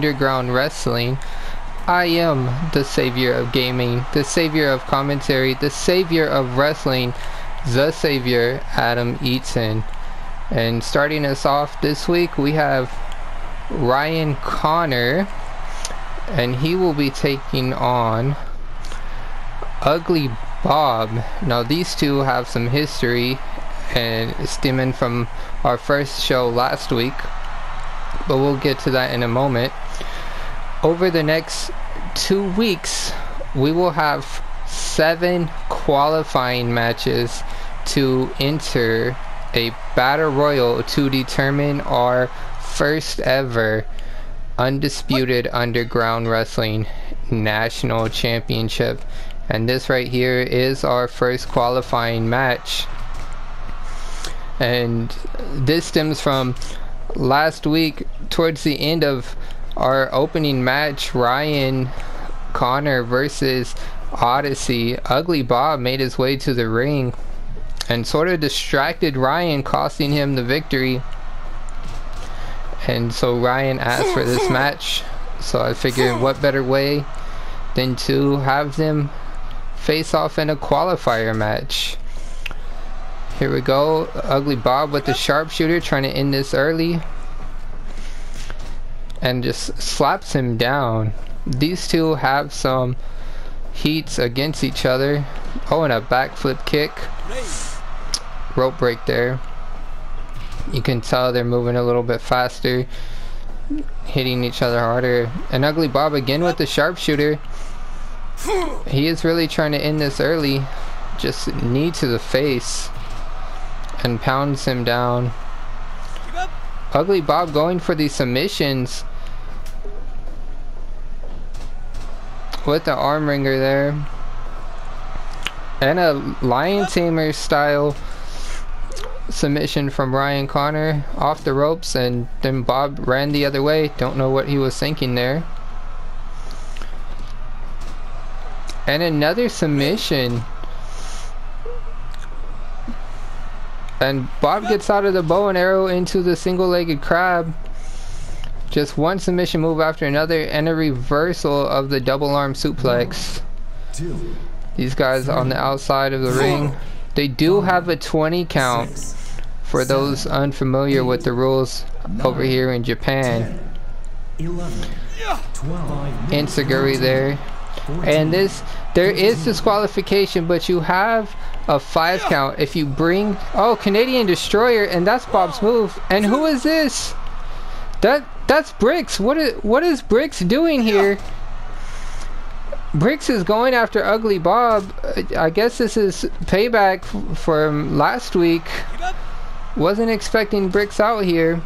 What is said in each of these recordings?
Underground Wrestling. I am the savior of gaming, the savior of commentary, the savior of wrestling, the savior, Adam Eaton. And starting us off this week, we have Ryan Connor, and he will be taking on Ugly Bob. Now these two have some history and stemming from our first show last week, but we'll get to that in a moment. Over the next 2 weeks, we will have 7 qualifying matches to enter a battle royal to determine our first ever Undisputed Underground Wrestling National Championship. And this right here is our first qualifying match. And this stems from last week. Towards the end of our opening match, Ryan Connor versus Odyseee, Ugly Bob made his way to the ring and sort of distracted Ryan, costing him the victory. And so Ryan asked for this match, so I figured what better way than to have them face off in a qualifier match. Here we go. Ugly Bob with the sharpshooter, trying to end this early, and just slaps him down. These two have some heats against each other. Oh, and a backflip kick. Rope break there. You can tell they're moving a little bit faster, hitting each other harder. And Ugly Bob again with the sharpshooter. He is really trying to end this early. Just knee to the face and pounds him down. Ugly Bob going for these submissions with the arm wringer there, and a lion tamer style submission from Ryan Connor off the ropes, and then Bob ran the other way. Don't know what he was thinking there. And another submission, and Bob gets out of the bow and arrow into the single-legged crab. Just one submission move after another, and a reversal of the double arm suplex. These guys on the outside of the ring. They do have a 20 count for those unfamiliar with the rules over here in Japan. Enziguri there. And there is disqualification, but you have a 5 count if you bring, oh, Canadian Destroyer, and that's Bob's move. And who is this? That's Brickz. What is Brickz doing here? Brickz is going after Ugly Bob. I guess this is payback from last week. Wasn't expecting Brickz out here.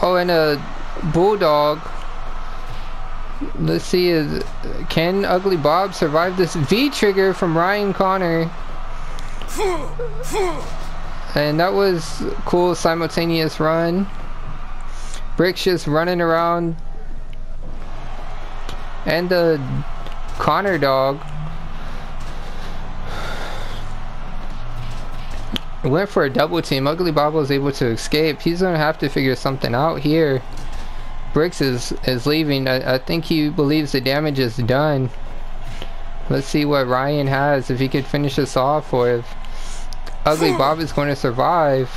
Oh, and a bulldog. Let's see, can Ugly Bob survive this V-trigger from Ryan Connor? And that was cool, simultaneous run. Brickz just running around, and the Connor dog went for a double team. Ugly Bob was able to escape. He's gonna have to figure something out here. Brickz is leaving. I think he believes the damage is done. Let's see what Ryan has, if he could finish this off, or if Ugly Bob is going to survive.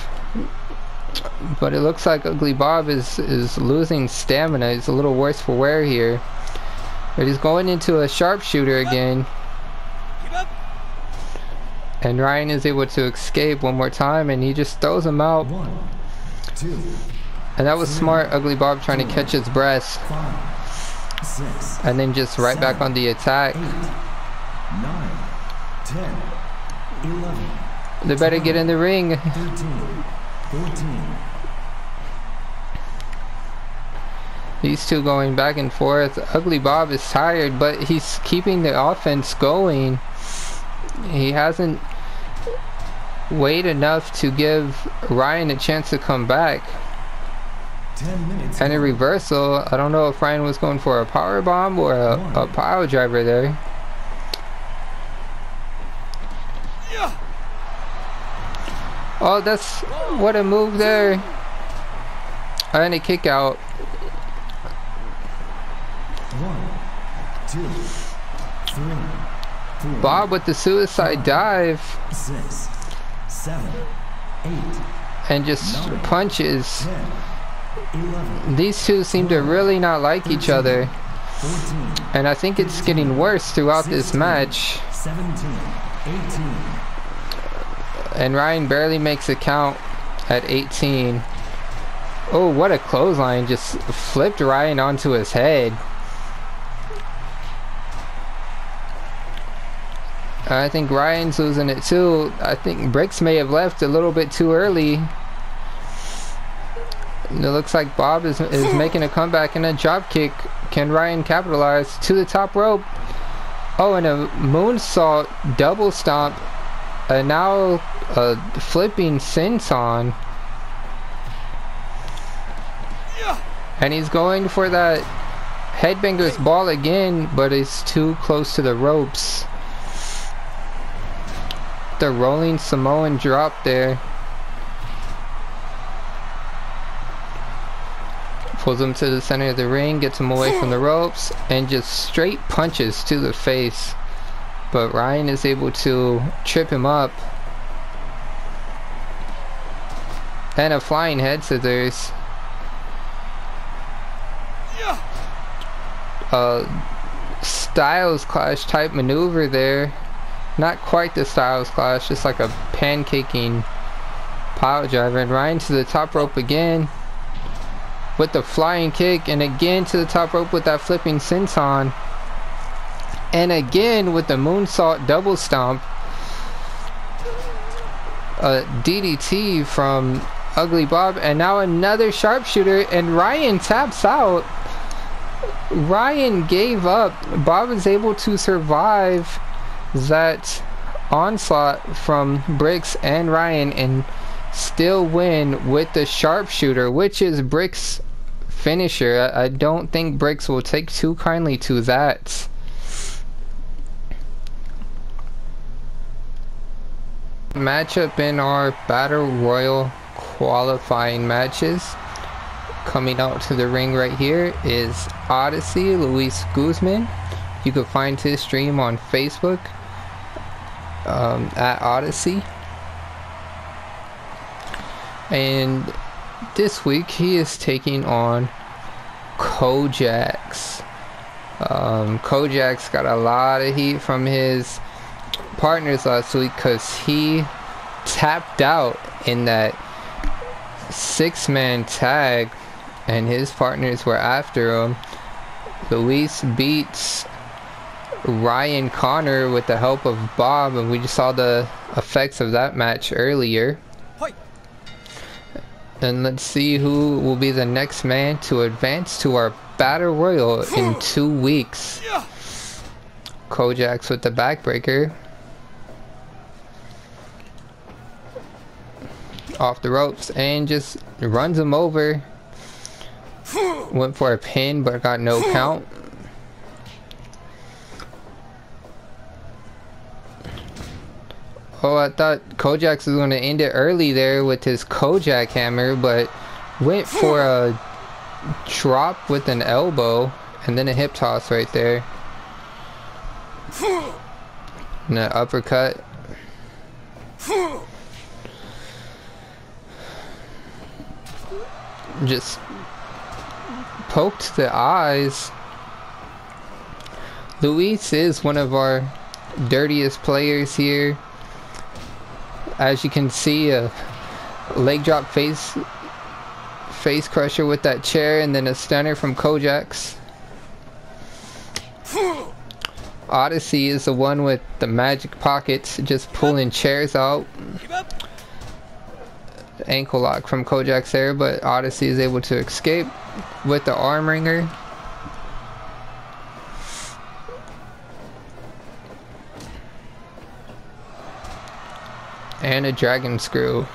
But it looks like Ugly Bob is losing stamina. He's a little worse for wear here. But he's going into a sharpshooter again. And Ryan is able to escape one more time, and he just throws him out. And that was smart. Ugly Bob trying to catch his breath, and then just right back on the attack. 9, 10, 11. They better get in the ring. 13, 14. These two going back and forth. Ugly Bob is tired, but he's keeping the offense going. He hasn't waited enough to give Ryan a chance to come back. 10 minutes. And a reversal. I don't know if Ryan was going for a power bomb or a pile driver there. Oh, that's what a move there. And a kick out. 1, 2, 3, 4, Bob with the suicide dive. 6, 7, 8, And just punches. 10, 11, These two seem to really not like each other. 14, And I think it's getting worse throughout this match. 17, 18. And Ryan barely makes a count at 18. Oh, what a clothesline. Just flipped Ryan onto his head. I think Ryan's losing it too. I think Brickz may have left a little bit too early. It looks like Bob is making a comeback and a drop kick. Can Ryan capitalize? To the top rope. Oh, and a moonsault double stomp. And now a flipping senton. And he's going for that headbanger's ball again, but it's too close to the ropes. The rolling Samoan drop there. Pulls him to the center of the ring, gets him away from the ropes, and just straight punches to the face. But Ryan is able to trip him up. And a flying head scissors. Styles Clash type maneuver there. Not quite the Styles Clash, just like a pancaking pile driver. And Ryan to the top rope again with the flying kick, and again to the top rope with that flipping senton, and again with the moonsault double stomp. A DDT from Ugly Bob, and now another sharpshooter, and Ryan taps out. Ryan gave up. Bob is able to survive that onslaught from Brickz and Ryan and still win with the sharpshooter, which is Brickz' finisher. I don't think Brickz will take too kindly to that. Matchup in our Battle Royal qualifying matches. Coming out to the ring right here is Odyseee, Luis Guzman. You can find his stream on Facebook at Odyseee. And this week he is taking on Kojak's. Kojak's got a lot of heat from his partners last week because he tapped out in that 6-man tag and his partners were after him. Luis beats Ryan Connor with the help of Bob, and we just saw the effects of that match earlier. And let's see who will be the next man to advance to our Battle Royal in 2 weeks. Kojak's with the backbreaker. Off the ropes and just runs him over. Went for a pin but got no count. Oh, I thought Kojak was going to end it early there with his Kojak hammer, but went for a drop with an elbow and then a hip toss right there. And an uppercut. Just poked the eyes. Luis is one of our dirtiest players here. As you can see, a leg drop face crusher with that chair, and then a stunner from Kojak's. Odyseee is the one with the magic pockets, just pulling chairs out. Ankle lock from Kojak's there, but Odyseee is able to escape with the arm wringer. And a dragon screw.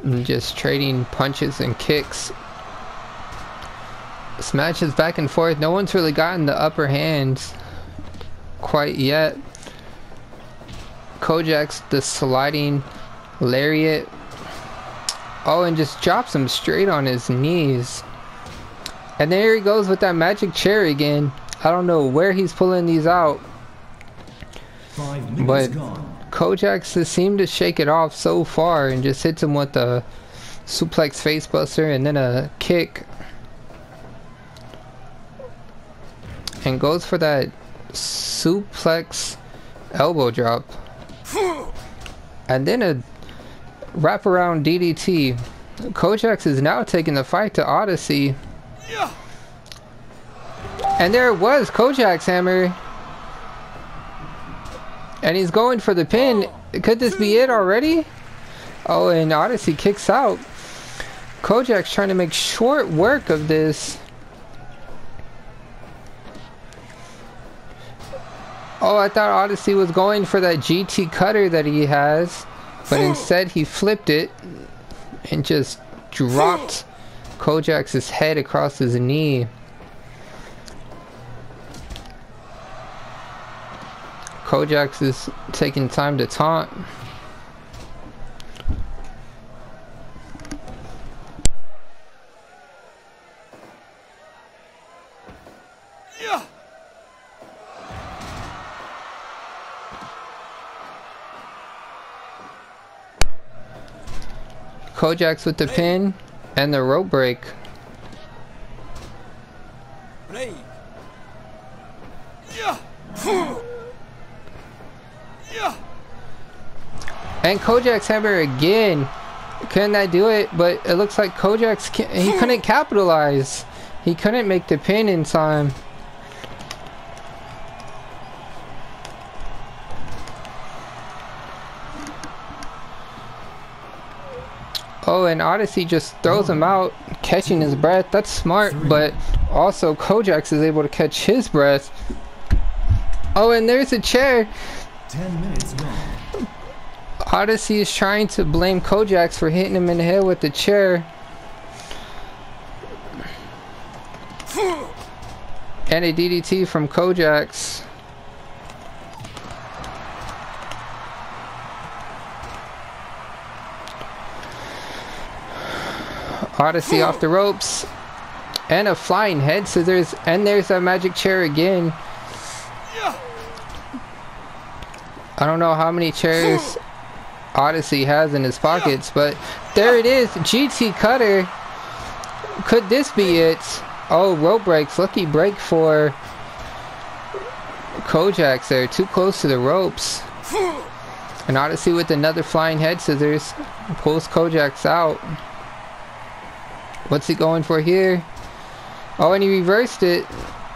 And just trading punches and kicks. This match is back and forth. No one's really gotten the upper hand quite yet. Kojak's the sliding lariat. Oh, and just drops him straight on his knees. And there he goes with that magic chair again. I don't know where he's pulling these out. 5 minutes But gone. Kojak seemed to shake it off so far and just hits him with a suplex facebuster and then a kick. And goes for that suplex elbow drop. And then a wraparound DDT. Kojak is now taking the fight to Odyssey. And there it was, Kojak's hammer. And he's going for the pin. Could this be it already? Oh, and Odyssey kicks out. Kojak's trying to make short work of this. Oh, I thought Odyssey was going for that GT cutter that he has. But instead he flipped it and just dropped Kojak's head across his knee. Kojak is taking time to taunt. Kojak's with the pin and the rope break. And Kojak's hammer again. Couldn't that do it? But it looks like Kojak's he couldn't capitalize. He couldn't make the pin in time. Oh, and Odyssey just throws him out, catching his breath. That's smart, but also Kojak is able to catch his breath. Oh, and there's a chair. 10 minutes gone. Odyssey is trying to blame Kojak for hitting him in the head with the chair. And a DDT from Kojak's. Odyssey off the ropes. And a flying head scissors. And there's that magic chair again. I don't know how many chairs Odyssey has in his pockets, but there it is. GT cutter. Could this be it? Oh, rope breaks. Lucky break for Kojak there. Too close to the ropes. And Odyssey with another flying head scissors. Pulls Kojak's out. What's he going for here? Oh, and he reversed it.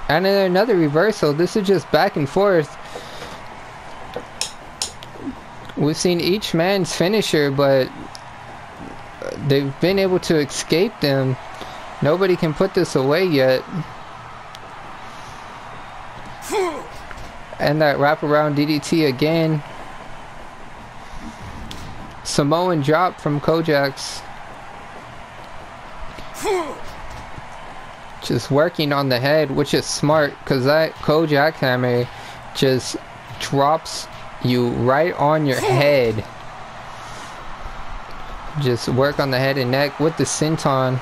And then another reversal. This is just back and forth. We've seen each man's finisher, but they've been able to escape them. Nobody can put this away yet. And that wraparound DDT again. Samoan drop from Kojak's. Just working on the head, which is smart, because that Kojak hammer just drops you right on your head. Just work on the head and neck with the senton.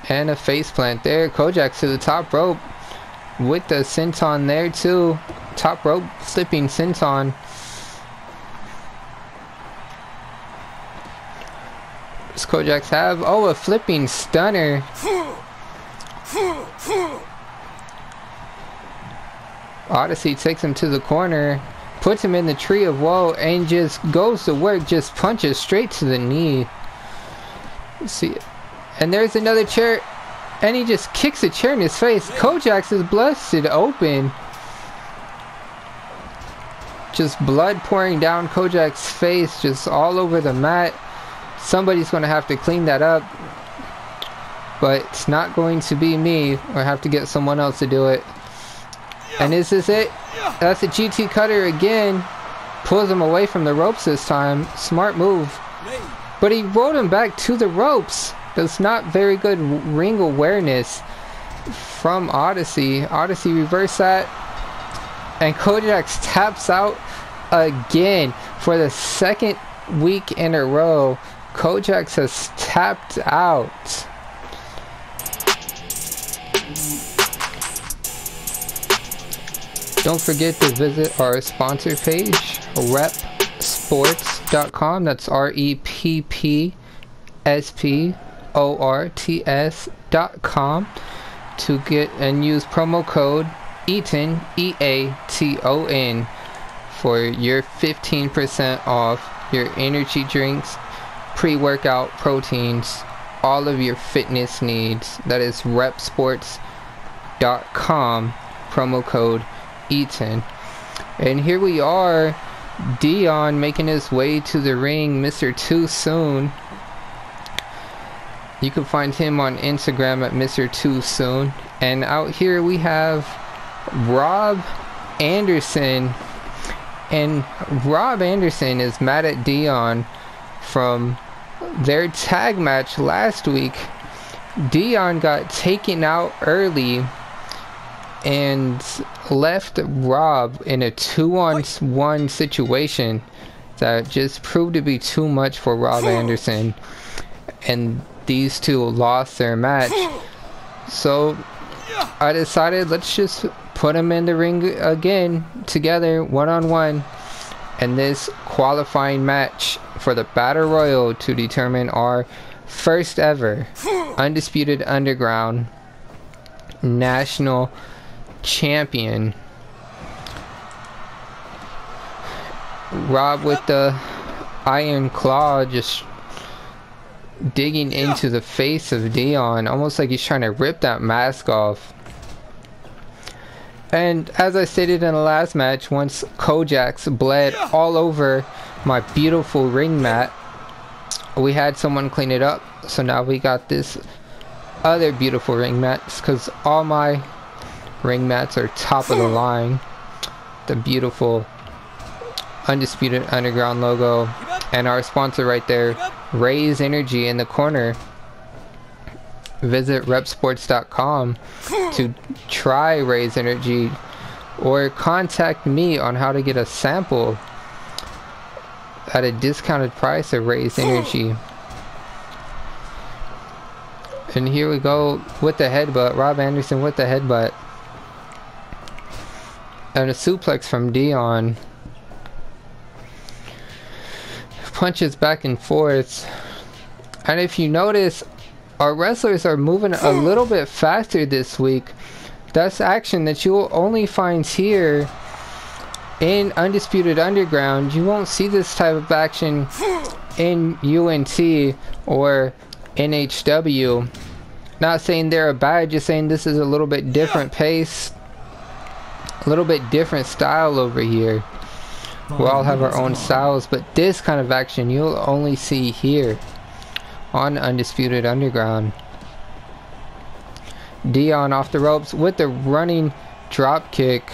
And a face plant there. Kojak to the top rope with the senton there too. Top rope flipping senton. Does Kojak's have? Oh, a flipping stunner. Odyssey takes him to the corner, puts him in the tree of woe, and just goes to work, just punches straight to the knee. Let's see, and there's another chair, and he just kicks a chair in his face. Kojak's is busted open. Just blood pouring down Kojak's face, just all over the mat. Somebody's going to have to clean that up, but it's not going to be me, or have to get someone else to do it. And is this it? That's a GT cutter again. Pulls him away from the ropes this time. Smart move. But he rolled him back to the ropes. That's not very good ring awareness from Odyssey. Odyssey reversed that. And Kojak taps out again for the second week in a row. Kojak has tapped out. Don't forget to visit our sponsor page, repsports.com. That's REPPSPORTS.com to get and use promo code EATON, EATON, for your 15% off your energy drinks, pre-workout proteins, all of your fitness needs. That is repsports.com, promo code EATON. And here we are, Dion making his way to the ring, Mr. Too Soon. You can find him on Instagram at Mr. Too Soon. And out here we have Rob Anderson. And Rob Anderson is mad at Dion from their tag match last week. Dion got taken out early and left Rob in a 2-on-1 situation that just proved to be too much for Rob Anderson, and these two lost their match. So I decided, let's just put them in the ring again together, one-on-one, in this qualifying match for the Battle Royal to determine our first ever Undisputed Underground National Champion. Rob with the iron claw just digging into the face of Dion, almost like he's trying to rip that mask off. And as I stated in the last match, once Kojak's bled all over my beautiful ring mat, we had someone clean it up. So now we got this other beautiful ring mats, because all my ring mats are top of the line. The beautiful Undisputed Underground logo, and our sponsor right there, Raise Energy, in the corner. Visit repsports.com to try Raise Energy, or contact me on how to get a sample at a discounted price of Raise Energy. And here we go with the headbutt. Rob Anderson with the headbutt. And a suplex from Dion. Punches back and forth. And if you notice, our wrestlers are moving a little bit faster this week. That's action that you will only find here in Undisputed Underground. You won't see this type of action in UNT or NHW. Not saying they're bad, just saying this is a little bit different pace, a little bit different style over here. We all have our own styles, but this kind of action you'll only see here on Undisputed Underground. Dion off the ropes with the running drop kick.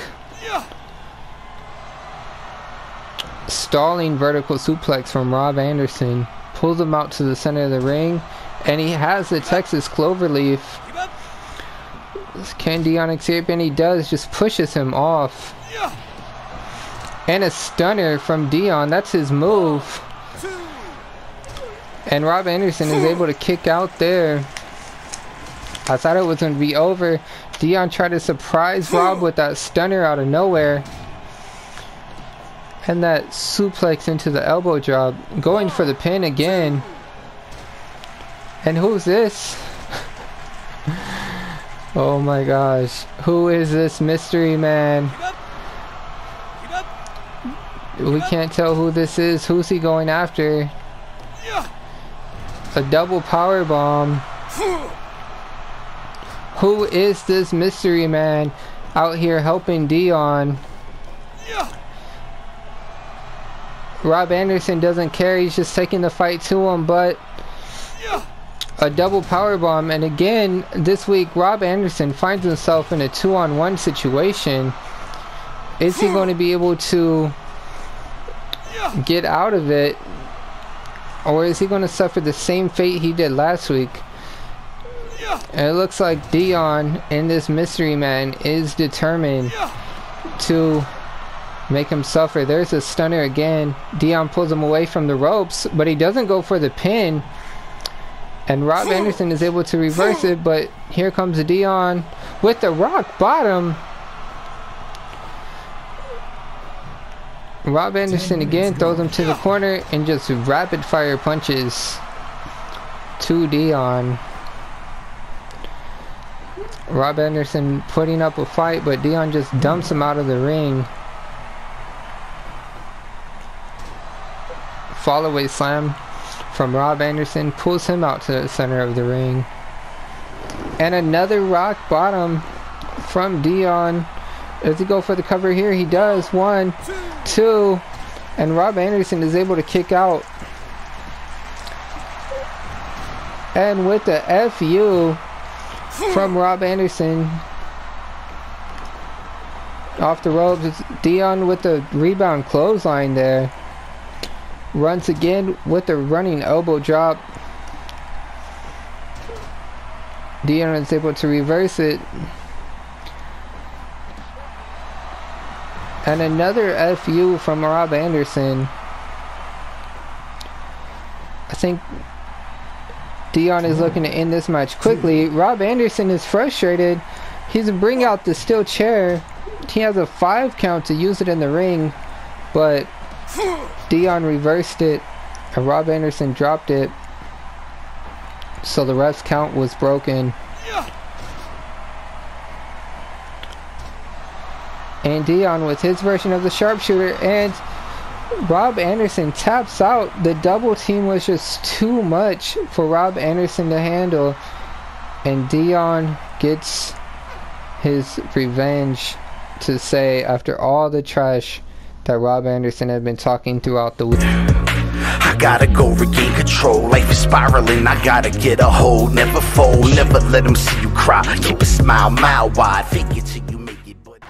Stalling vertical suplex from Rob Anderson. Pulls him out to the center of the ring, and he has the Texas Cloverleaf. Can Dion escape? And he does, just pushes him off. And a stunner from Dion, that's his move. And Rob Anderson is able to kick out there. I thought it was going to be over. Dion tried to surprise Rob with that stunner out of nowhere. And that suplex into the elbow drop. Going for the pin again. And who's this? Oh my gosh. Who is this mystery man? We can't tell who this is. Who's he going after? A double power bomb. Who is this mystery man out here helping Dion? Rob Anderson doesn't care. He's just taking the fight to him, but a double power bomb. And again, this week Rob Anderson finds himself in a 2-on-1 situation. Is he going to be able to get out of it, or is he going to suffer the same fate he did last week? And it looks like Dion and this mystery man is determined to make him suffer. There's a stunner again. Dion pulls him away from the ropes, but he doesn't go for the pin. And Rob Anderson is able to reverse it, but here comes Dion with the rock bottom. Rob Anderson again throws him to the corner and just rapid fire punches to Dion. Rob Anderson putting up a fight, but Dion just dumps him out of the ring. Fall away slam from Rob Anderson pulls him out to the center of the ring. And another rock bottom from Dion. Does he go for the cover here? He does. 1, 2, and Rob Anderson is able to kick out. And with the FU from Rob Anderson off the ropes, it's Dion with the rebound clothesline there. Runs again with the running elbow drop. Dion is able to reverse it. And another FU from Rob Anderson. I think Dion is looking to end this match quickly. Rob Anderson is frustrated. He's bring out the steel chair. He has a 5 count to use it in the ring, but Dion reversed it and Rob Anderson dropped it, so the ref's count was broken. And Dion with his version of the sharpshooter, and Rob Anderson taps out. The double team was just too much for Rob Anderson to handle, and Dion gets his revenge, to say, after all the trash that Rob Anderson had been talking throughout the week. I gotta go regain control. Life is spiraling, I gotta get a hold. Never fold, never let them see you cry. Keep a smile mile wide, fake it till you make it. But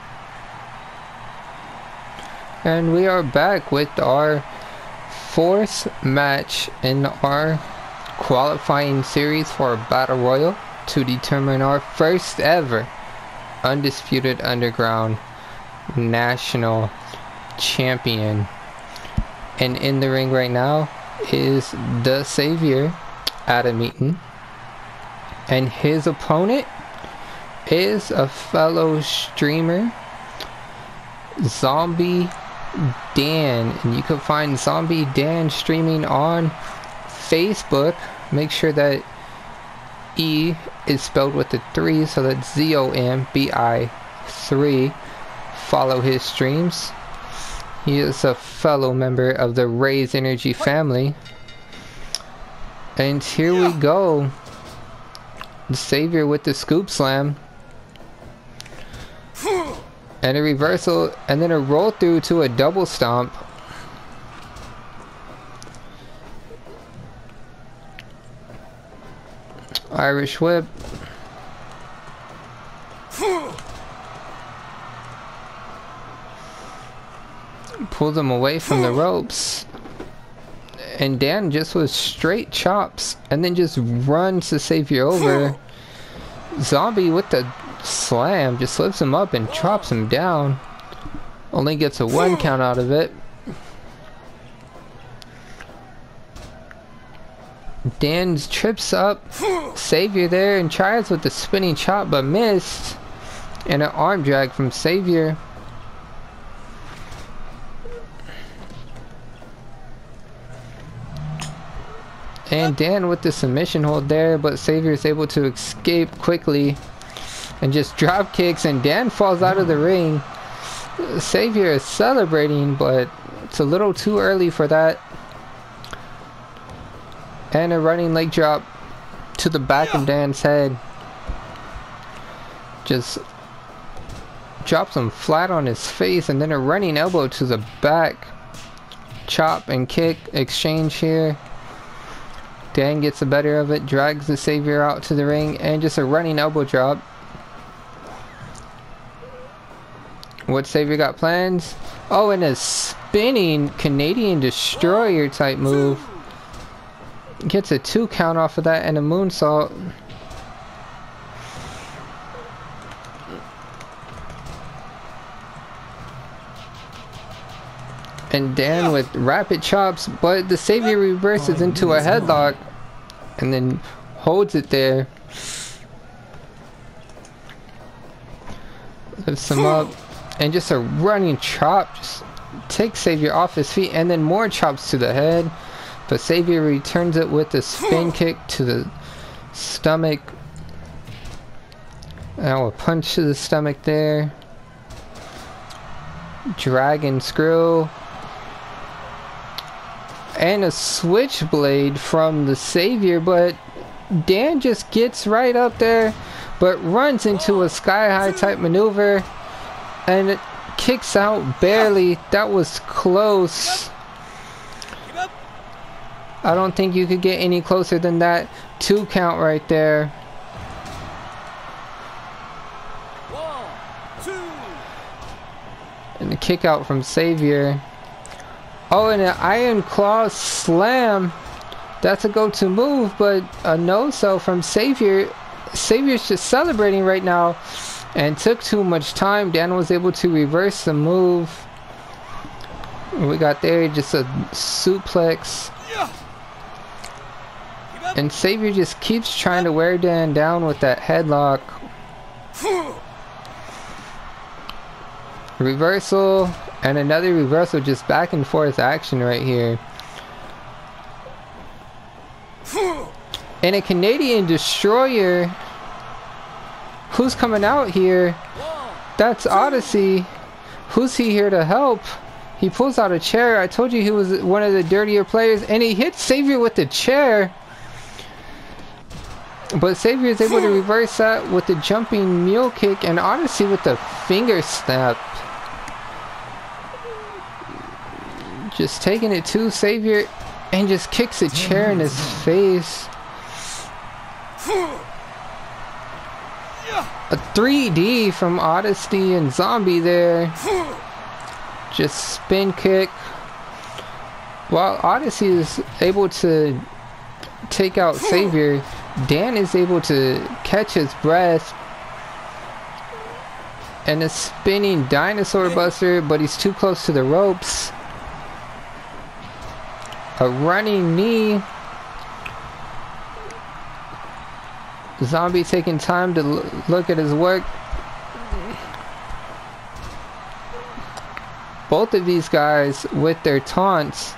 and we are back with our 4th match in our qualifying series for Battle Royal to determine our first ever Undisputed Underground National Champion. And in the ring right now is the Savior, Adam Eaton, and his opponent is a fellow streamer, Zombi3 Dan, and you can find Zombi3 Dan streaming on Facebook. Make sure that E is spelled with the 3, so that's ZOMBI 3. Follow his streams. He is a fellow member of the Raise Energy family. And here we go. The Savior with the scoop slam. And a reversal, and then a roll through to a double stomp. Irish whip. Pulls him away from the ropes. And Dan just with straight chops, and then just runs the Savior over. Zombie with the slam just lifts him up and drops him down. Only gets a 1 count out of it. Dan trips up Savior there and tries with the spinning chop, but missed. And an arm drag from Savior. And Dan with the submission hold there, but Savior is able to escape quickly and just drop kicks, and Dan falls out of the ring. Savior is celebrating, but it's a little too early for that. And a running leg drop to the back of Dan's head. Just drops him flat on his face, and then a running elbow to the back. Chop and kick exchange here. Dan gets the better of it, drags the Savior out to the ring, and just a running elbow drop. What Savior got plans? Oh, and a spinning Canadian Destroyer type move. Gets a 2 count off of that, and a moonsault. And Dan with rapid chops, but the Savior reverses into a headlock and then holds it there. Lifts him up and just a running chop just takes Savior off his feet, and then more chops to the head, but Savior returns it with a spin kick to the stomach. Now a punch to the stomach there. Dragon screw. And a switchblade from the Savior, but Dan just gets right up there, but runs into a sky high type maneuver and it kicks out barely. That was close. I don't think you could get any closer than that. 2 count right there. 1, 2. And the kick out from Savior. Oh, and an Iron Claw slam. That's a go-to move, but a no-sell from Savior. Savior's just celebrating right now and took too much time. Dan was able to reverse the move. We got there just a suplex. And Savior just keeps trying to wear Dan down with that headlock. Reversal. And another reversal, just back and forth action right here. And a Canadian Destroyer. Who's coming out here? That's Odyseee. Who's he here to help? He pulls out a chair. I told you he was one of the dirtier players. And he hits Savior with the chair. But Savior is able to reverse that with the jumping mule kick. And Odyseee with the finger snap. Just taking it to Savior and just kicks a chair in his face. A 3D from Odyssey and Zombie there. Just spin kick. While Odyssey is able to take out Savior, Dan is able to catch his breath. And a spinning dinosaur buster, but he's too close to the ropes. A running knee. Zombie taking time to look at his work. Both of these guys with their taunts,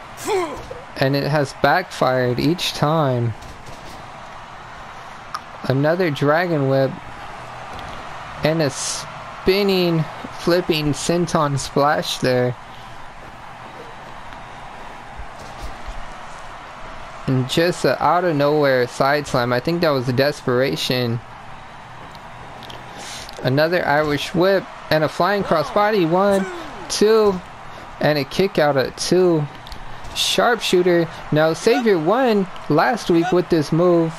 and it has backfired each time. Another dragon whip and a spinning, flipping senton splash there. And just a out of nowhere side slam. I think that was a desperation. Another Irish whip and a flying crossbody. 1, 2, and a kick out at 2. Sharpshooter. Now Savior won last week with this move.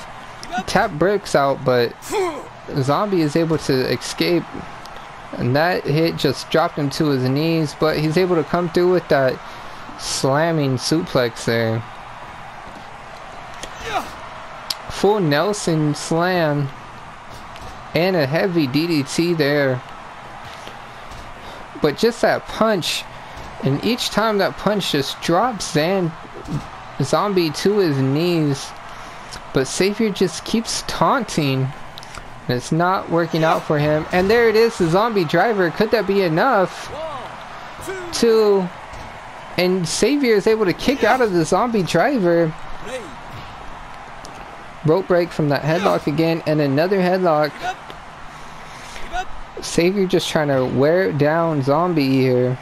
Tap Brickz out, but Zombie is able to escape. And that hit just dropped him to his knees, but he's able to come through with that slamming suplex there. Full Nelson slam and a heavy DDT there. But just that punch, and each time that punch just drops Zombie to his knees. But Savior just keeps taunting, and it's not working out for him. And there it is, the Zombie driver. Could that be enough? 2, and Savior is able to kick out of the Zombie driver. Rope break from that headlock again, and another headlock. Savior just trying to wear down Zombie here.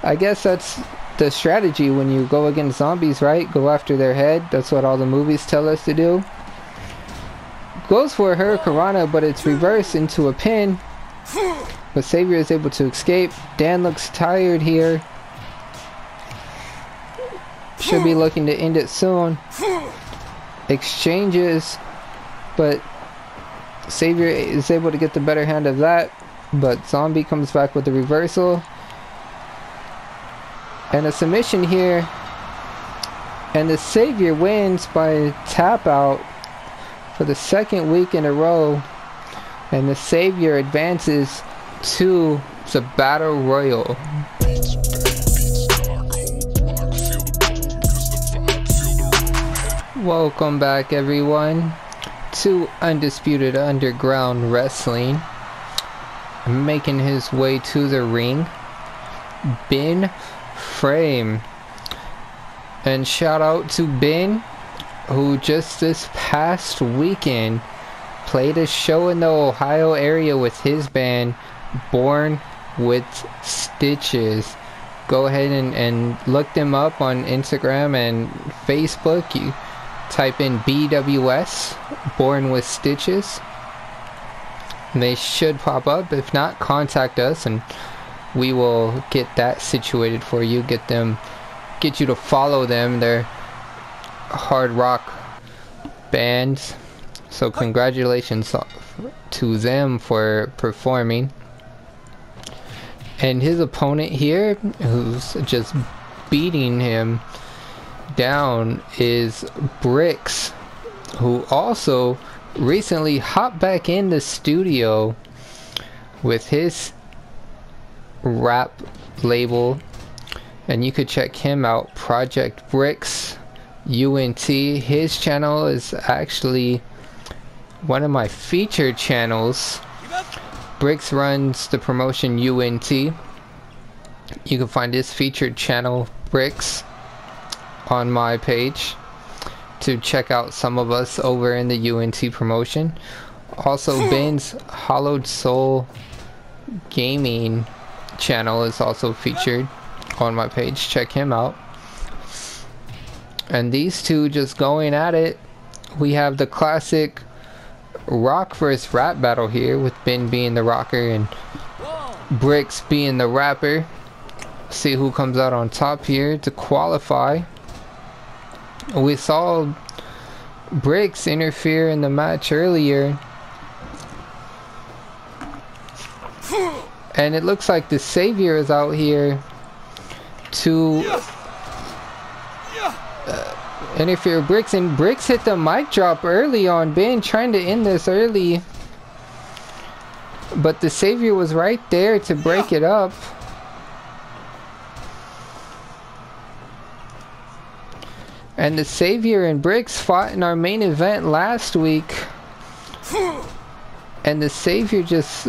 I guess that's the strategy when you go against zombies, right? Go after their head. That's what all the movies tell us to do. Goes for a Hurricanrana, but it's reversed into a pin. But Savior is able to escape. Dan looks tired here. Should be looking to end it soon. Exchanges, but Savior is able to get the better hand of that, but Zombie comes back with the reversal and a submission here, and the Savior wins by tap out for the 2nd week in a row, and the Savior advances to the Battle Royal. Welcome back, everyone, to Undisputed Underground Wrestling. Making his way to the ring, Ben Frame. And shout out to Ben, who just this past weekend played a show in the Ohio area with his band, Born with Stitches. Go ahead and look them up on Instagram and Facebook. You type in BWS, Born with Stitches. And they should pop up. If not, contact us and we will get that situated for you. Get you to follow them. They're hard rock bands. So congratulations to them for performing. And his opponent here, who's just beating him down, is Brickz, who also recently hopped back in the studio with his rap label, and you could check him out, Project Brickz UNT. His channel is actually one of my featured channels. Brickz runs the promotion UNT. You can find his featured channel, Brickz, on my page to check out some of us over in the UNT promotion. Also, Ben's Hollowed Soul Gaming channel is also featured on my page. Check him out. And these two just going at it. We have the classic rock versus rap battle here, with Ben being the rocker and Brickz being the rapper. See who comes out on top here to qualify. We saw Brickz interfere in the match earlier, and it looks like the Savior is out here to interfere with Brickz, and Brickz hit the mic drop early on Ben, trying to end this early, but the Savior was right there to break it up. And the Savior and Brickz fought in our main event last week, and the Savior just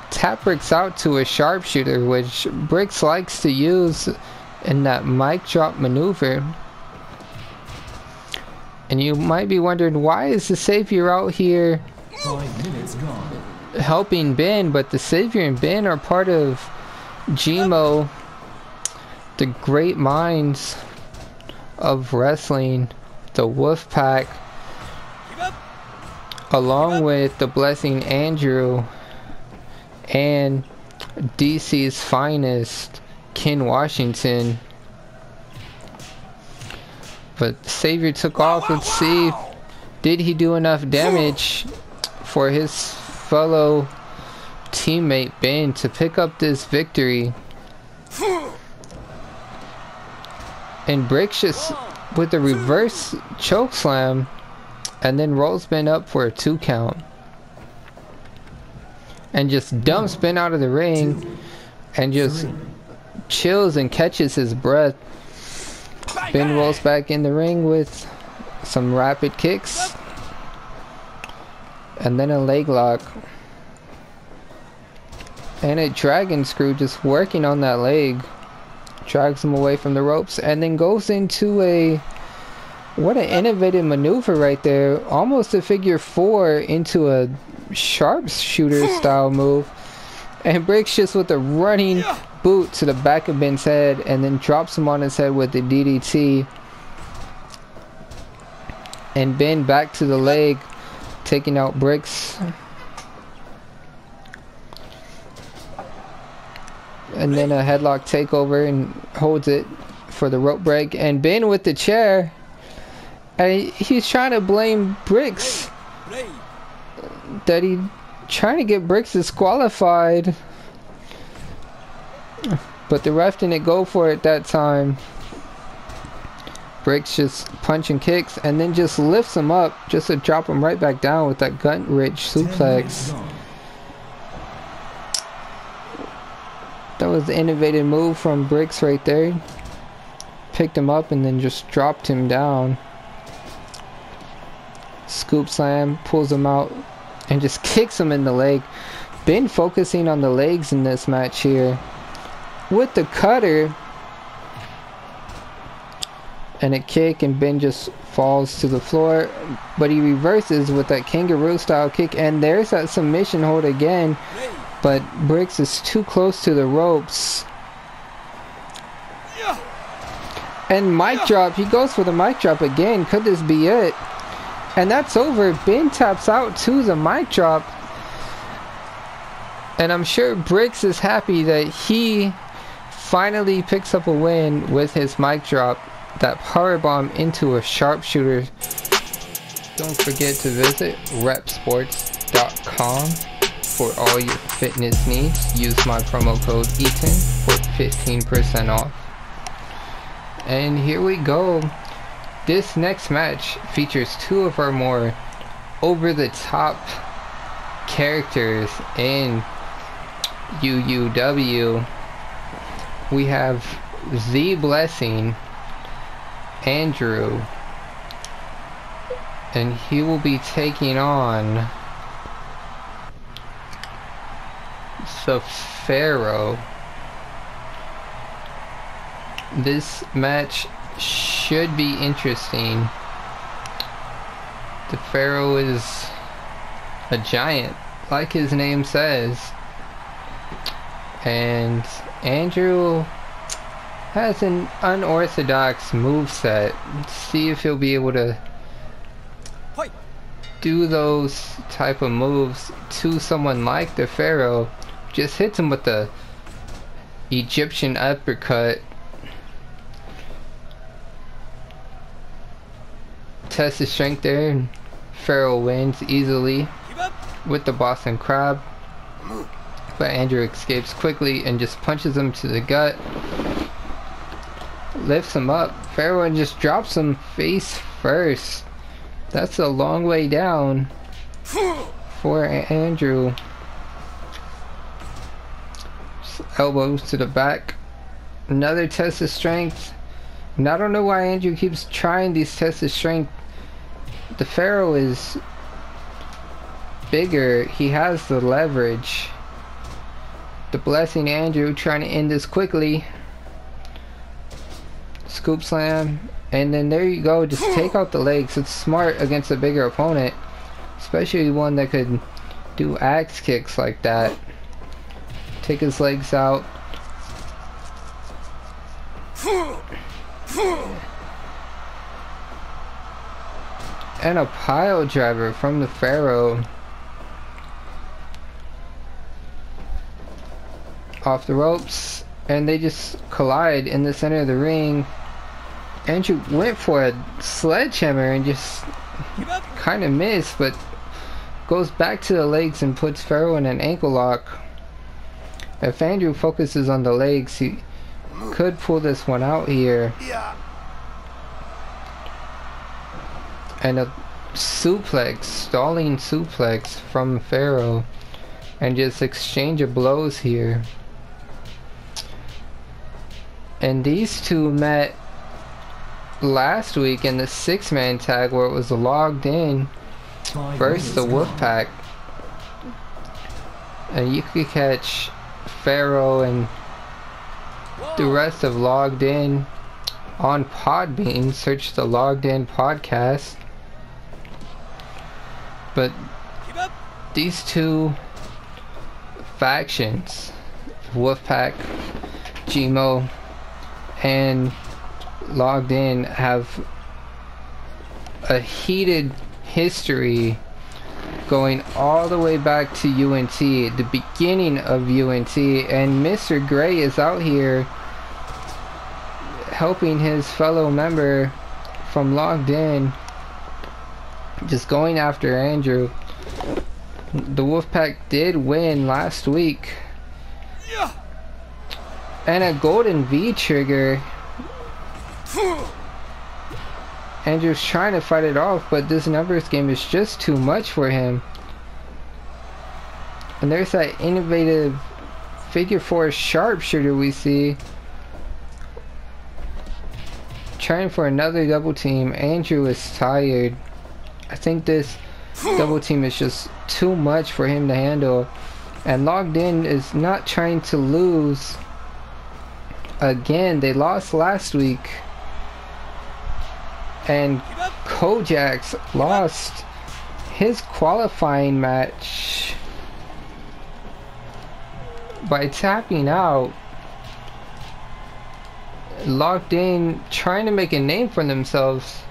tapped Brickz out to a sharpshooter, which Brickz likes to use in that mic drop maneuver. And you might be wondering, why is the Savior out here 5 minutes gone. helping Ben? But the Savior and Ben are part of GMO, the great minds of wrestling, the Wolfpack, along with the Blessing Andrew and DC's finest, Ken Washington. But Savior took off. Let's see, did he do enough damage for his fellow teammate Ben to pick up this victory? And Brickz just with a reverse choke slam, and then rolls Ben up for a 2 count, and just dumps Ben out of the ring, and just chills and catches his breath. Ben rolls back in the ring with some rapid kicks, and then a leg lock, and a dragon screw, just working on that leg. Drags him away from the ropes, and then goes into a, what an innovative maneuver right there, almost a figure 4 into a sharpshooter style move, and Brickz just with a running boot to the back of Ben's head, and then drops him on his head with the DDT, and Ben back to the leg, taking out Brickz. And then a headlock takeover, and holds it for the rope break. And Ben with the chair, and he's trying to blame Brickz, that he trying to get Brickz disqualified, but the ref didn't go for it that time. Brickz just punching kicks, and then just lifts him up just to drop him right back down with that gut-rich suplex. That was the innovative move from Brickz right there. Picked him up and then just dropped him down Scoop slam, pulls him out, and just kicks him in the leg. Been focusing on the legs in this match here. With the cutter. And a kick, and Ben just falls to the floor. But he reverses with that kangaroo style kick. And there's that submission hold again. But Brickz is too close to the ropes. And mic drop. He goes for the mic drop again. Could this be it? And that's over. Ben taps out to the mic drop. And I'm sure Brickz is happy that he finally picks up a win with his mic drop. That powerbomb into a sharpshooter. Don't forget to visit repsports.com for all your fitness needs. Use my promo code EATON for 15% off. And here we go. This next match features two of our more over-the-top characters in UUW. We have The Blessing, Andrew, and he will be taking on the Pharaoh. This match should be interesting. The Pharaoh is a giant, like his name says, and Andrew has an unorthodox moveset. See if he'll be able to do those type of moves to someone like the Pharaoh. Just hits him with the Egyptian uppercut. Test his strength there, and Pharaoh wins easily with the Boston Crab. But Andrew escapes quickly and just punches him to the gut. Lifts him up. Pharaoh and just drops him face first. That's a long way down for Andrew. Just elbows to the back. Another test of strength. And I don't know why Andrew keeps trying these tests of strength. The Pharaoh is bigger. He has the leverage. The Blessing Andrew trying to end this quickly. Scoop slam, and then there you go. Just take out the legs. It's smart against a bigger opponent, especially one that could do axe kicks like that. Take his legs out. And a pile driver from the Pharaoh. Off the ropes, and they just collide in the center of the ring. Andrew went for a sledgehammer and just kind of missed, but goes back to the legs and puts Pharaoh in an ankle lock. If Andrew focuses on the legs, he could pull this one out here. And a suplex, stalling suplex from Pharaoh, and just exchange of blows here. And these two met last week in the 6-man tag where it was logged in versus the Wolfpack. And you could catch Pharaoh and the rest of Logged In on Podbean. Search the Logged In podcast. But these two factions, Wolfpack, Gmo, and Logged In, have a heated history going all the way back to UNT, the beginning of UNT, and Mr. Gray is out here helping his fellow member from Logged In, just going after Andrew. The Wolfpack did win last week. And a golden V trigger. Andrew's trying to fight it off, but this numbers game is just too much for him. And there's that innovative figure 4 sharpshooter we see. Trying for another double team. Andrew is tired I think this double team is just too much for him to handle. And Logged In is not trying to lose. Again, they lost last week. And Kojak's lost his qualifying match by tapping out. Logged In trying to make a name for themselves.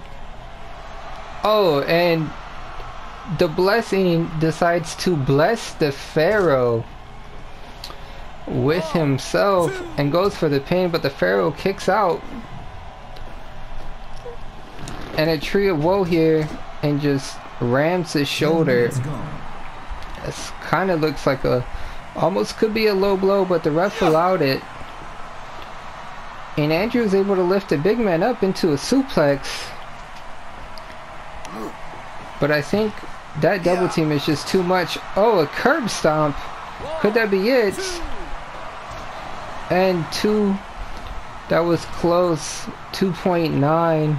Oh, and the Blessing decides to bless the Pharaoh with himself and goes for the pin, but the Pharaoh kicks out. And a Tree of Woe here and just rams his shoulder. This kind of looks like a, almost could be a low blow, but the ref allowed it. And Andrew is able to lift the big man up into a suplex. But I think that double team is just too much. Oh, a curb stomp. Could that be it? And 2. That was close. 2.9.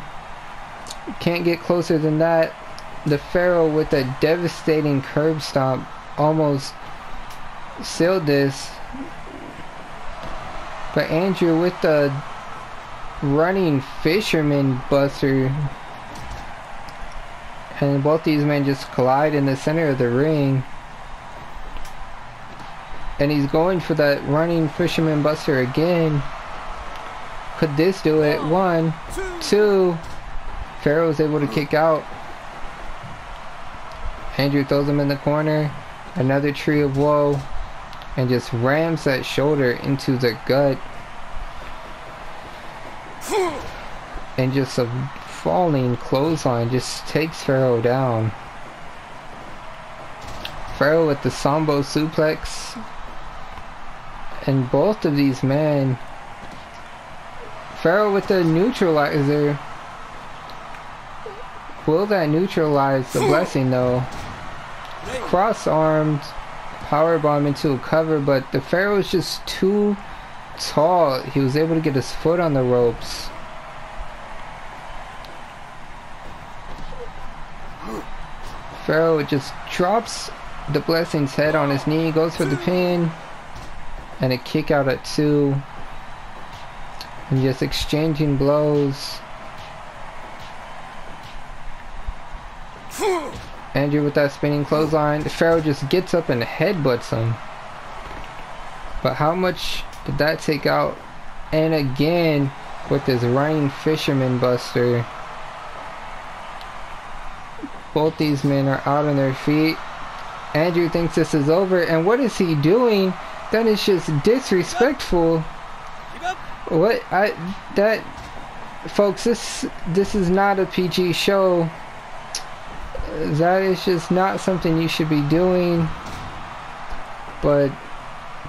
Can't get closer than that. The Pharaoh with a devastating curb stomp almost sealed this. But Andrew with the running fisherman buster. And both these men just collide in the center of the ring. And he's going for that running fisherman buster again. Could this do it? 1, 2. Pharaoh's able to kick out. Andrew throws him in the corner. Another Tree of Woe. And just rams that shoulder into the gut. And just a falling clothesline just takes Pharaoh down. Pharaoh with the Sambo suplex. And both of these men. Pharaoh with the neutralizer. Will that neutralize the Blessing though? Cross-armed powerbomb into a cover, but the Pharaoh is just too tall. He was able to get his foot on the ropes. Pharaoh just drops the Blessing's head on his knee, goes for the pin, and a kick out at 2. And just exchanging blows. Andrew with that spinning clothesline. Pharaoh just gets up and headbutts him. But how much did that take out? And again with this running fisherman buster. Both these men are out on their feet. Andrew thinks this is over, and what is he doing? That is just disrespectful. What folks, this is not a PG show. That is just not something you should be doing. But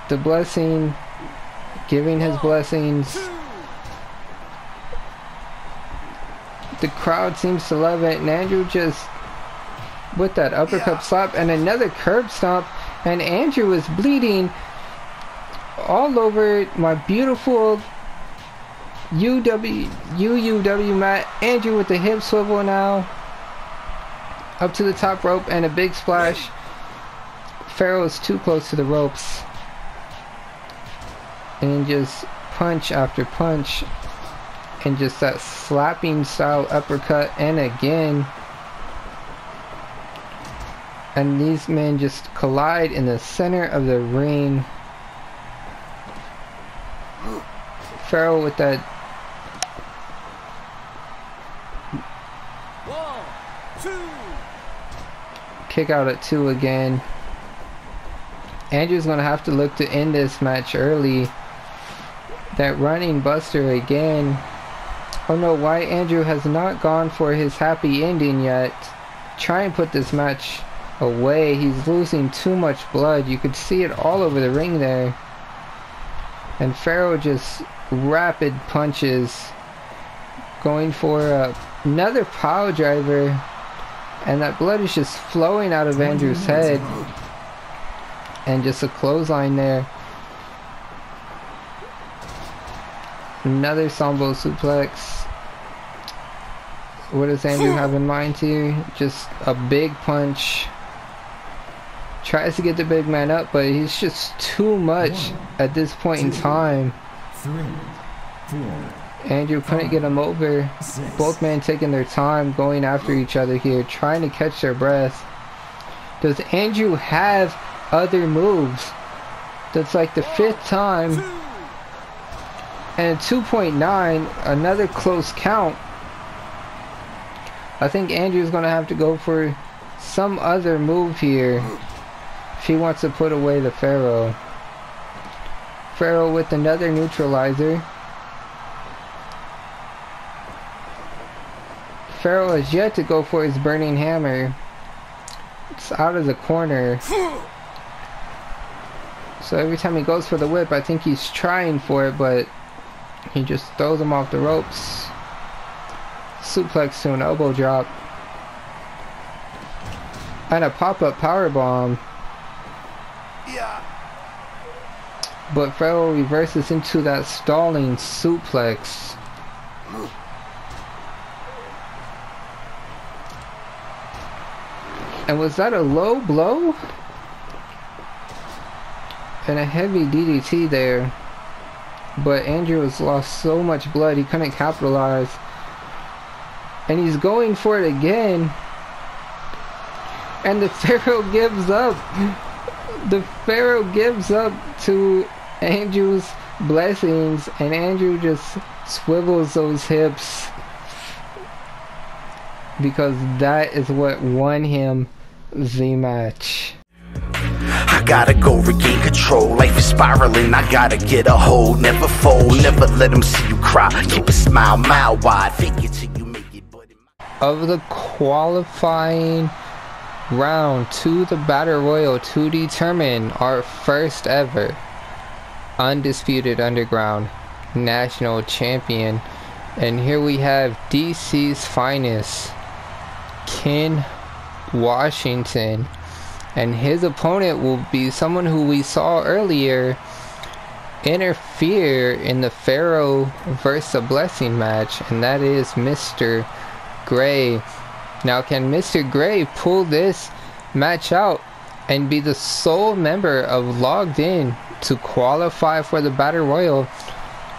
the Blessing giving his blessings. The crowd seems to love it, and Andrew just with that uppercut slap and another curb stomp, and Andrew is bleeding all over my beautiful UUW mat. Andrew with the hip swivel now up to the top rope and a big splash. Pharaoh is too close to the ropes, and just punch after punch, and just that slapping style uppercut, and again. And these men just collide in the center of the ring. Pharaoh with that 1, 2. kick out at 2 again. Andrew's gonna have to look to end this match early. That running buster again. Oh no, why Andrew has not gone for his happy ending yet. Try and put this match away. He's losing too much blood. You could see it all over the ring there. And Pharaoh just rapid punches, going for another pile driver, and that blood is just flowing out of Andrew's head. And just a clothesline there. Another Sambo suplex. What does Andrew have in mind here? Just a big punch. Tries to get the big man up, but he's just too much at this point in time. 3, 4. Andrew couldn't get him over. Both men taking their time, going after each other here, trying to catch their breath. Does Andrew have other moves? That's like the 5th time. And 2.9, another close count. I think Andrew's gonna have to go for some other move here if he wants to put away the Pharaoh. Pharaoh with another neutralizer. Pharaoh has yet to go for his burning hammer. It's out of the corner. So every time he goes for the whip, I think he's trying for it, but he just throws him off the ropes. Suplex to an elbow drop. And a pop-up powerbomb. Yeah. But Pharaoh reverses into that stalling suplex. And was that a low blow? And a heavy DDT there. But Andrew has lost so much blood he couldn't capitalize. And he's going for it again. And the Pharaoh gives up. The Pharaoh gives up to Andrew's blessings. And Andrew just swivels those hips. Because that is what won him the match. I gotta go regain control. Life is spiraling, I gotta get a hold. Never fold, never let them see you cry. Keep a smile mile wide. Fake it till you make it. Of the qualifying round to the Battle Royal to determine our first ever Undisputed Underground National Champion. And here we have DC's finest, Ken Washington. And his opponent will be someone who we saw earlier interfere in the Pharaoh versus Blessing match, and that is Mr. Gray. Now, can Mr. Gray pull this match out and be the sole member of Logged In to qualify for the Battle Royal,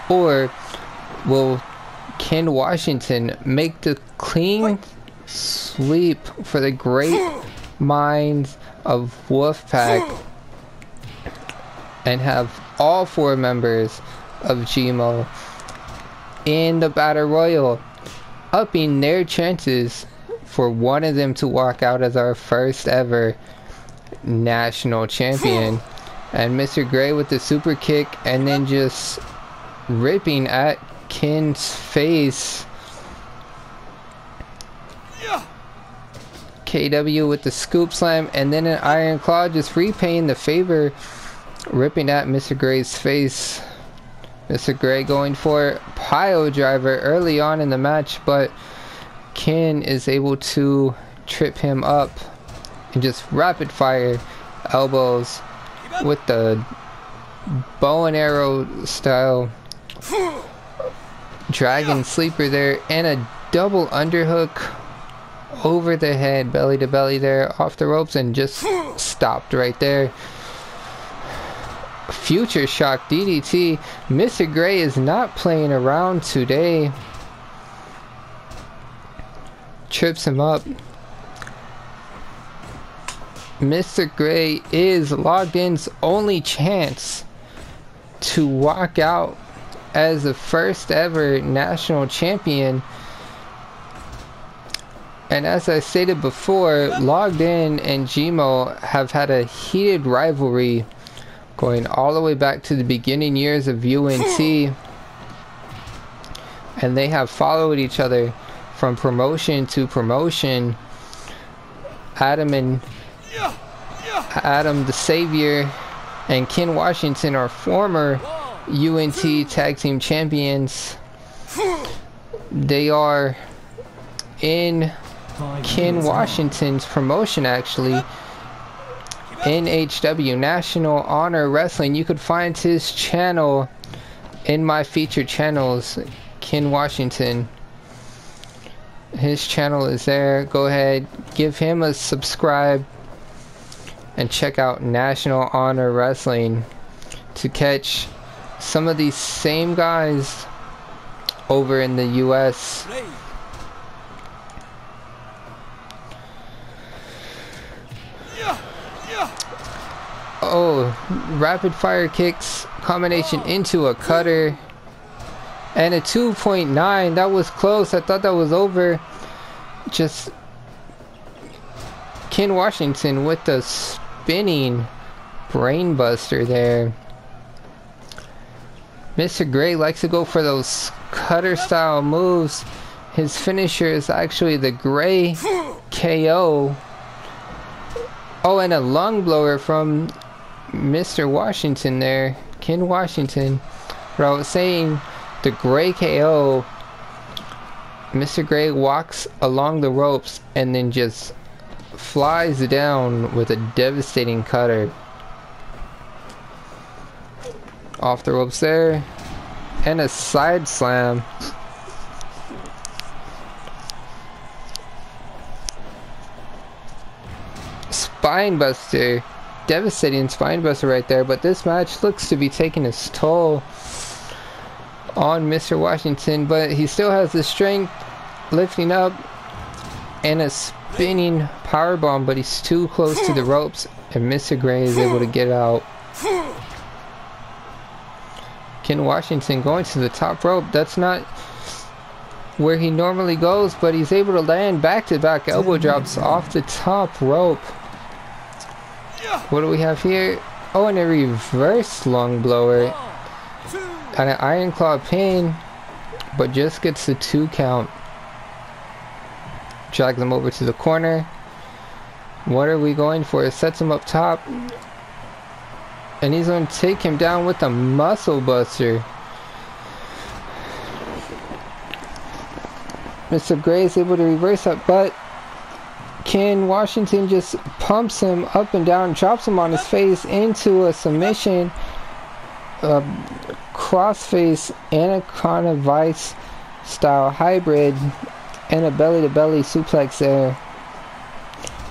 or will Ken Washington make the clean sweep for the great minds of Wolfpack and have all 4 members of GMO in the Battle Royal, upping their chances for one of them to walk out as our first ever national champion? And Mr. Gray with the super kick, and then just ripping at Ken's face. KW with the scoop slam, and then an iron claw, just repaying the favor, ripping at Mr. Gray's face. Mr. Gray going for pile driver early on in the match, but Ken is able to trip him up and just rapid fire elbows with the bow and arrow style dragon sleeper there, and a double underhook over the head, belly to belly there, off the ropes, and just stopped right there. Future shock DDT. Mr. Gray is not playing around today. Trips him up. Mr. Gray is Logged In's only chance to walk out as the first ever national champion. And as I stated before, Logged In and GMO have had a heated rivalry going all the way back to the beginning years of UNT. And they have followed each other from promotion to promotion. Adam the Savior and Ken Washington are former UNT tag team champions. They are in Ken Washington's promotion, actually, UUW National Honor Wrestling. You could find his channel in my featured channels, Ken Washington. His channel is there. Go ahead, give him a subscribe, and check out National Honor Wrestling to catch some of these same guys over in the US. Oh, rapid fire kicks combination into a cutter and a 2.9. That was close. I thought that was over. Just Ken Washington with the spinning brainbuster there. Mr. Gray likes to go for those cutter style moves. His finisher is actually the Gray KO. Oh, and a lung blower from Mr. Washington there, Ken Washington. But I was saying, the Gray KO, Mr. Gray walks along the ropes and then just flies down with a devastating cutter. Off the ropes there, and a side slam. Spinebuster, devastating spinebuster right there, but this match looks to be taking its toll on Mr. Washington, but he still has the strength, lifting up, and a spinning powerbomb, but he's too close to the ropes, and Mr. Gray is able to get out. Ken Washington going to the top rope. That's not where he normally goes, but he's able to land back-to-back elbow drops off the top rope. What do we have here? Oh, and a reverse lung blower. And an Iron Claw pin, but just gets the 2 count. Drags him over to the corner. What are we going for? Sets him up top. And he's going to take him down with a muscle buster. Mr. Gray is able to reverse that, but Ken Washington just pumps him up and down, drops him on his face into a submission, crossface Anaconda Vice style hybrid, and a belly-to-belly suplex there.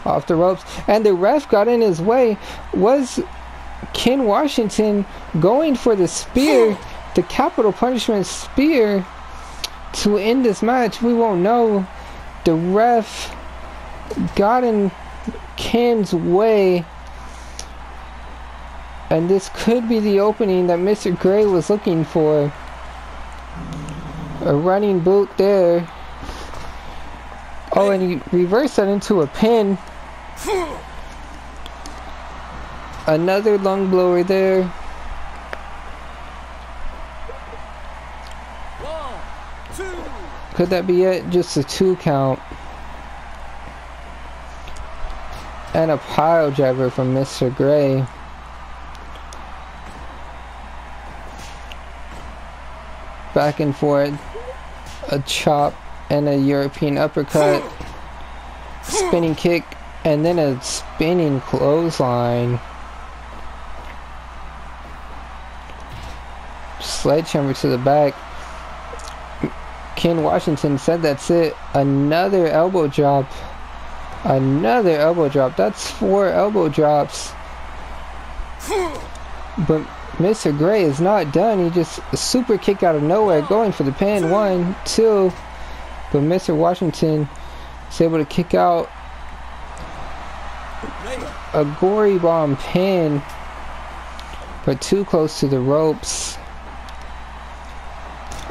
Off the ropes, and the ref got in his way. Was Ken Washington going for the spear, the capital punishment spear, to end this match? We won't know. The ref got in Ken's way, and this could be the opening that Mr. Gray was looking for. A running boot there. Oh, and he reversed that into a pin. Another lung blower there. Could that be it? Just a 2 count. And a pile driver from Mr. Gray. Back and forth. A chop and a European uppercut. Spinning kick. And then a spinning clothesline. Sledgehammer to the back. Ken Washington said that's it. Another elbow drop. Another elbow drop. That's 4 elbow drops. But Mr. Gray is not done. He just a super kick out of nowhere, going for the pin. 1, 2. But Mr. Washington is able to kick out a gory bomb pin, but too close to the ropes.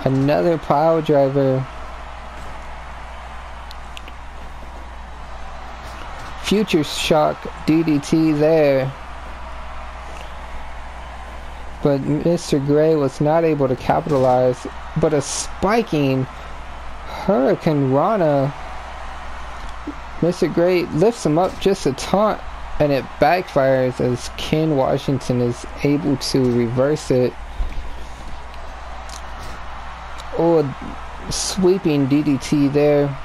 Another pile driver. Future shock DDT there. But Mr. Gray was not able to capitalize. But a spiking Hurricane Rana. Mr. Gray lifts him up just a taunt, and it backfires as Ken Washington is able to reverse it. Oh, a sweeping DDT there.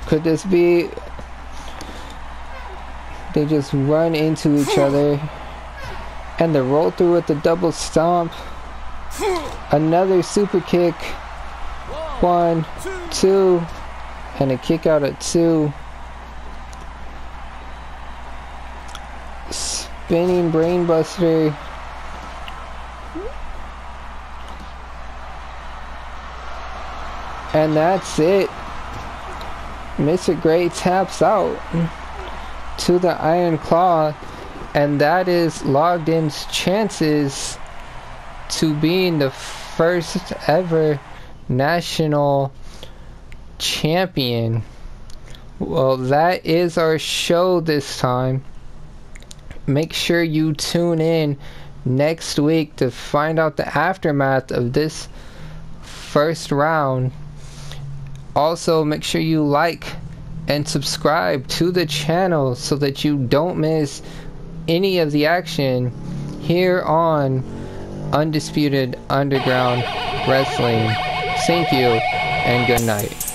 Could this be? They just run into each other. And the roll through with the double stomp. Another super kick. 1, 2, and a kick out at 2. Spinning brainbuster. And that's it. Mr. Gray taps out to the Iron Claw, and that is Logged In's chances to being the first ever national champion. Well, that is our show this time. Make sure you tune in next week to find out the aftermath of this first round. Also, make sure you like and subscribe to the channel so that you don't miss any of the action here on Undisputed Underground Wrestling. Thank you and good night.